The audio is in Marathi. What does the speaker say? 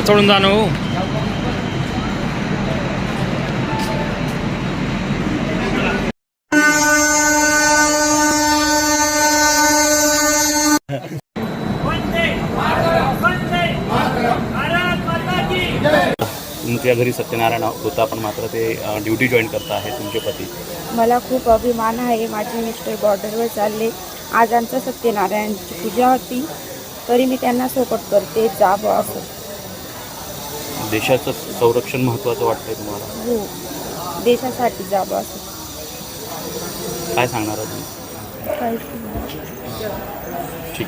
चढून जाणं हो. तुमच्या घरी सत्यनारायण होता, पण मात्र ते ड्युटी जॉईन करता आहे तुमचे पती. मला खूप अभिमान आहे. माझे मिस्टर बॉर्डरवर चालले. आज आमचं सत्यनारायणची पूजा होती, तरी मी त्यांना सपोर्ट करते. जावं असं. देशाचं संरक्षण महत्त्वाचं वाटतंय तुम्हाला? हो, देशासाठी जावं असं. काय सांगणार तुम्ही? काहीच ठीक.